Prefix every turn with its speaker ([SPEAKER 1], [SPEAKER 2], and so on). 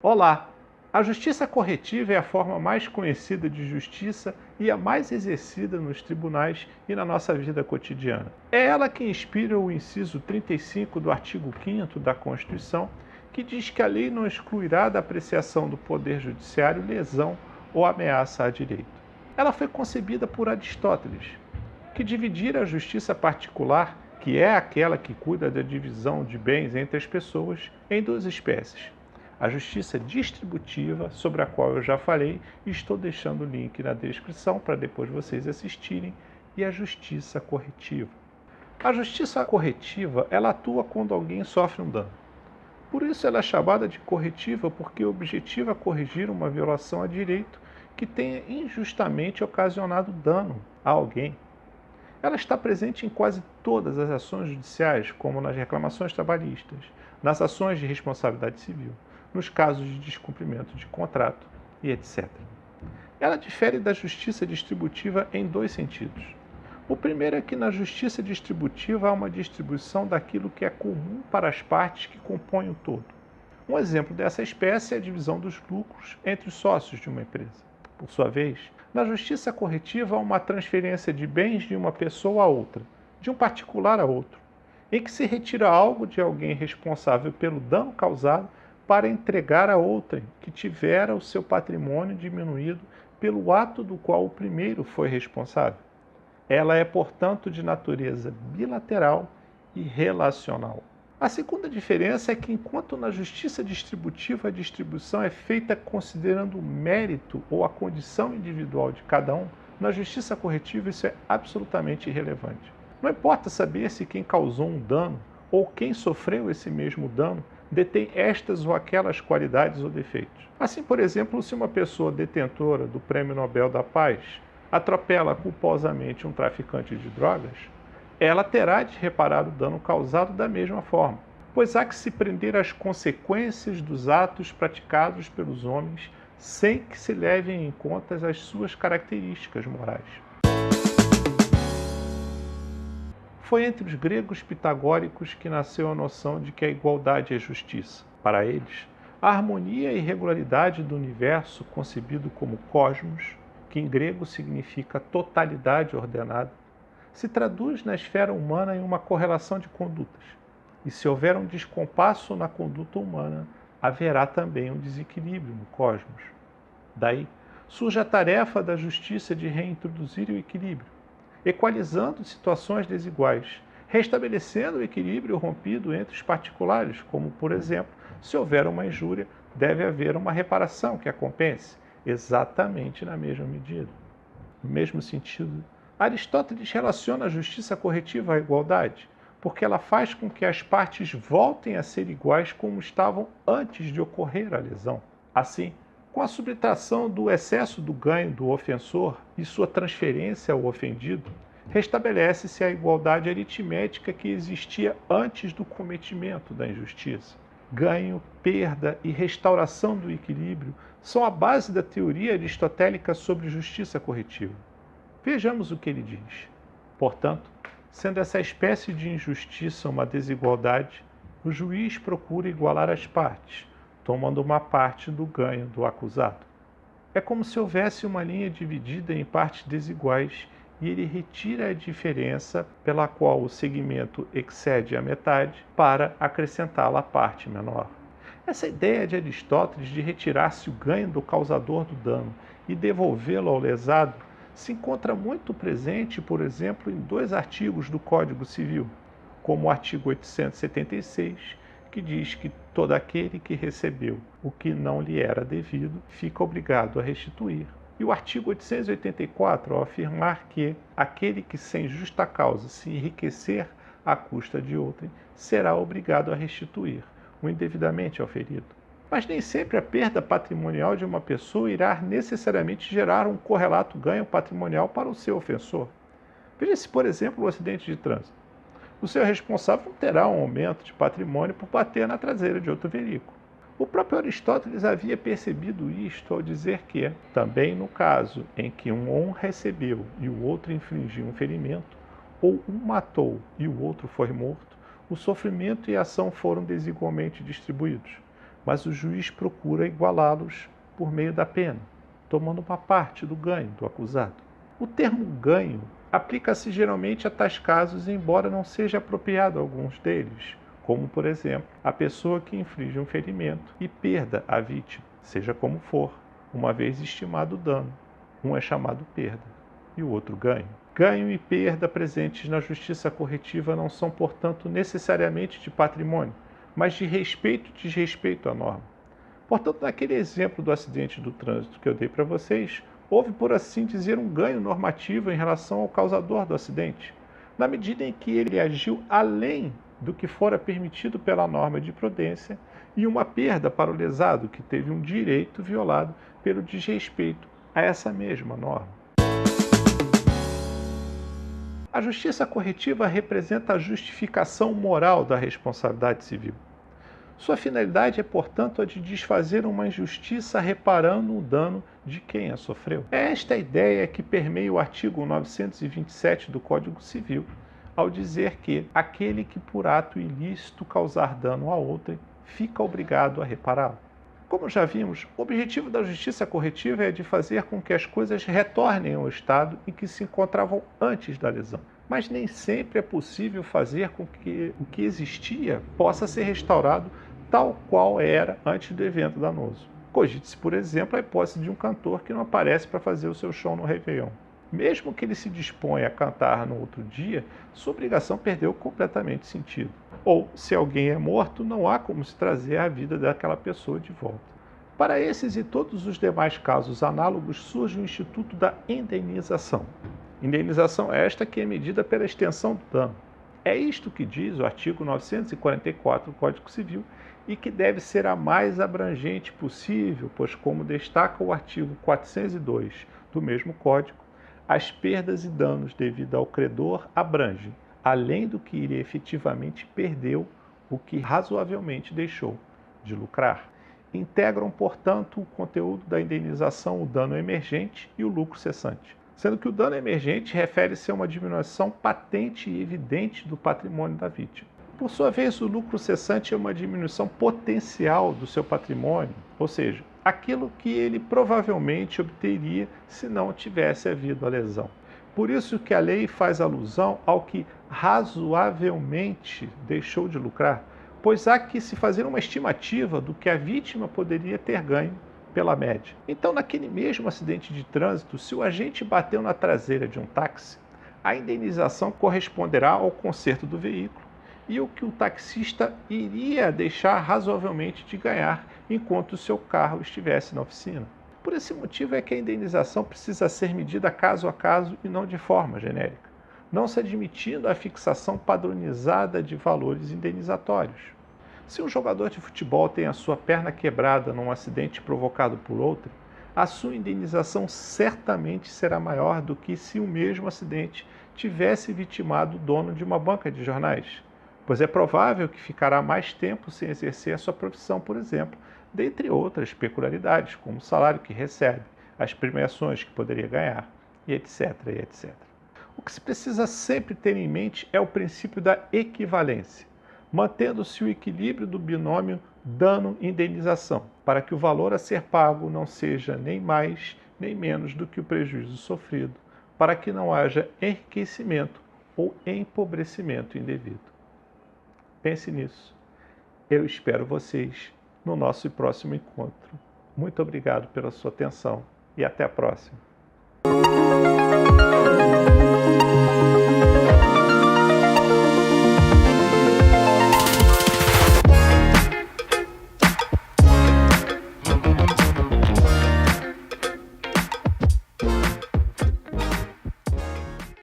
[SPEAKER 1] Olá! A justiça corretiva é a forma mais conhecida de justiça e a mais exercida nos tribunais e na nossa vida cotidiana. É ela que inspira o inciso 35 do artigo 5º da Constituição, que diz que a lei não excluirá da apreciação do Poder Judiciário lesão ou ameaça a direito. Ela foi concebida por Aristóteles, que dividir a justiça particular, que é aquela que cuida da divisão de bens entre as pessoas, em duas espécies. A justiça distributiva, sobre a qual eu já falei, e estou deixando o link na descrição para depois vocês assistirem, e a justiça corretiva. A justiça corretiva, ela atua quando alguém sofre um dano. Por isso ela é chamada de corretiva, porque objetiva corrigir uma violação a direito que tenha injustamente ocasionado dano a alguém. Ela está presente em quase todas as ações judiciais, como nas reclamações trabalhistas, nas ações de responsabilidade civil, nos casos de descumprimento de contrato e etc. Ela difere da justiça distributiva em dois sentidos. O primeiro é que na justiça distributiva há uma distribuição daquilo que é comum para as partes que compõem o todo. Um exemplo dessa espécie é a divisão dos lucros entre os sócios de uma empresa. Por sua vez, na justiça corretiva há uma transferência de bens de uma pessoa a outra, de um particular a outro, em que se retira algo de alguém responsável pelo dano causado para entregar a outrem que tivera o seu patrimônio diminuído pelo ato do qual o primeiro foi responsável. Ela é, portanto, de natureza bilateral e relacional. A segunda diferença é que, enquanto na justiça distributiva a distribuição é feita considerando o mérito ou a condição individual de cada um, na justiça corretiva isso é absolutamente irrelevante. Não importa saber se quem causou um dano ou quem sofreu esse mesmo dano detém estas ou aquelas qualidades ou defeitos. Assim, por exemplo, se uma pessoa detentora do Prêmio Nobel da Paz atropela culposamente um traficante de drogas, ela terá de reparar o dano causado da mesma forma, pois há que se prender às consequências dos atos praticados pelos homens sem que se levem em conta as suas características morais. Foi entre os gregos pitagóricos que nasceu a noção de que a igualdade é justiça. Para eles, a harmonia e regularidade do universo, concebido como cosmos, que em grego significa totalidade ordenada, se traduz na esfera humana em uma correlação de condutas. E se houver um descompasso na conduta humana, haverá também um desequilíbrio no cosmos. Daí surge a tarefa da justiça de reintroduzir o equilíbrio, equalizando situações desiguais, restabelecendo o equilíbrio rompido entre os particulares, como, por exemplo, se houver uma injúria, deve haver uma reparação que a compense, exatamente na mesma medida. No mesmo sentido, Aristóteles relaciona a justiça corretiva à igualdade, porque ela faz com que as partes voltem a ser iguais como estavam antes de ocorrer a lesão. Assim, com a subtração do excesso do ganho do ofensor e sua transferência ao ofendido, restabelece-se a igualdade aritmética que existia antes do cometimento da injustiça. Ganho, perda e restauração do equilíbrio são a base da teoria aristotélica sobre justiça corretiva. Vejamos o que ele diz. Portanto, sendo essa espécie de injustiça uma desigualdade, o juiz procura igualar as partes, tomando uma parte do ganho do acusado. É como se houvesse uma linha dividida em partes desiguais e ele retira a diferença pela qual o segmento excede a metade para acrescentá-la à parte menor. Essa ideia de Aristóteles de retirar-se o ganho do causador do dano e devolvê-lo ao lesado se encontra muito presente, por exemplo, em dois artigos do Código Civil, como o artigo 876, que diz que todo aquele que recebeu o que não lhe era devido fica obrigado a restituir. E o artigo 884, ao afirmar que aquele que sem justa causa se enriquecer à custa de outrem será obrigado a restituir o indevidamente auferido. Mas nem sempre a perda patrimonial de uma pessoa irá necessariamente gerar um correlato ganho patrimonial para o seu ofensor. Veja-se, por exemplo, o acidente de trânsito. O seu responsável não terá um aumento de patrimônio por bater na traseira de outro veículo. O próprio Aristóteles havia percebido isto ao dizer que, também no caso em que um recebeu e o outro infligiu um ferimento, ou um matou e o outro foi morto, o sofrimento e a ação foram desigualmente distribuídos. mas o juiz procura igualá-los por meio da pena, tomando uma parte do ganho do acusado. O termo ganho aplica-se geralmente a tais casos, embora não seja apropriado a alguns deles, como, por exemplo, a pessoa que inflige um ferimento e perda à vítima, seja como for, uma vez estimado o dano. Um é chamado perda e o outro ganho. Ganho e perda presentes na justiça corretiva não são, portanto, necessariamente de patrimônio, mas de respeito e desrespeito à norma. Portanto, naquele exemplo do acidente do trânsito que eu dei para vocês, houve, por assim dizer, um ganho normativo em relação ao causador do acidente, na medida em que ele agiu além do que fora permitido pela norma de prudência, e uma perda para o lesado, que teve um direito violado pelo desrespeito a essa mesma norma. A justiça corretiva representa a justificação moral da responsabilidade civil. Sua finalidade é, portanto, a de desfazer uma injustiça reparando o dano de quem a sofreu. É esta a ideia que permeia o artigo 927 do Código Civil, ao dizer que aquele que por ato ilícito causar dano a outrem fica obrigado a repará-lo. Como já vimos, o objetivo da justiça corretiva é de fazer com que as coisas retornem ao estado em que se encontravam antes da lesão. Mas nem sempre é possível fazer com que o que existia possa ser restaurado tal qual era antes do evento danoso. Cogite-se, por exemplo, a hipótese de um cantor que não aparece para fazer o seu show no Réveillon. Mesmo que ele se disponha a cantar no outro dia, sua obrigação perdeu completamente sentido. Ou, se alguém é morto, não há como se trazer a vida daquela pessoa de volta. Para esses e todos os demais casos análogos, surge o instituto da indenização. Indenização esta que é medida pela extensão do dano. É isto que diz o artigo 944 do Código Civil e que deve ser a mais abrangente possível, pois, como destaca o artigo 402 do mesmo Código, as perdas e danos devido ao credor abrangem, além do que ele efetivamente perdeu, o que razoavelmente deixou de lucrar. Integram, portanto, o conteúdo da indenização o dano emergente e o lucro cessante, sendo que o dano emergente refere-se a uma diminuição patente e evidente do patrimônio da vítima. Por sua vez, o lucro cessante é uma diminuição potencial do seu patrimônio, ou seja, aquilo que ele provavelmente obteria se não tivesse havido a lesão. Por isso que a lei faz alusão ao que razoavelmente deixou de lucrar, pois há que se fazer uma estimativa do que a vítima poderia ter ganho pela média. Então, naquele mesmo acidente de trânsito, se o agente bateu na traseira de um táxi, a indenização corresponderá ao conserto do veículo e o que o taxista iria deixar razoavelmente de ganhar enquanto o seu carro estivesse na oficina. Por esse motivo é que a indenização precisa ser medida caso a caso e não de forma genérica, não se admitindo a fixação padronizada de valores indenizatórios. Se um jogador de futebol tem a sua perna quebrada num acidente provocado por outro, a sua indenização certamente será maior do que se o mesmo acidente tivesse vitimado o dono de uma banca de jornais, pois é provável que ficará mais tempo sem exercer a sua profissão, por exemplo, dentre outras peculiaridades, como o salário que recebe, as premiações que poderia ganhar, e etc, e etc. O que se precisa sempre ter em mente é o princípio da equivalência, mantendo-se o equilíbrio do binômio dano-indenização, para que o valor a ser pago não seja nem mais nem menos do que o prejuízo sofrido, para que não haja enriquecimento ou empobrecimento indevido. Pense nisso. Eu espero vocês no nosso próximo encontro. Muito obrigado pela sua atenção e até a próxima.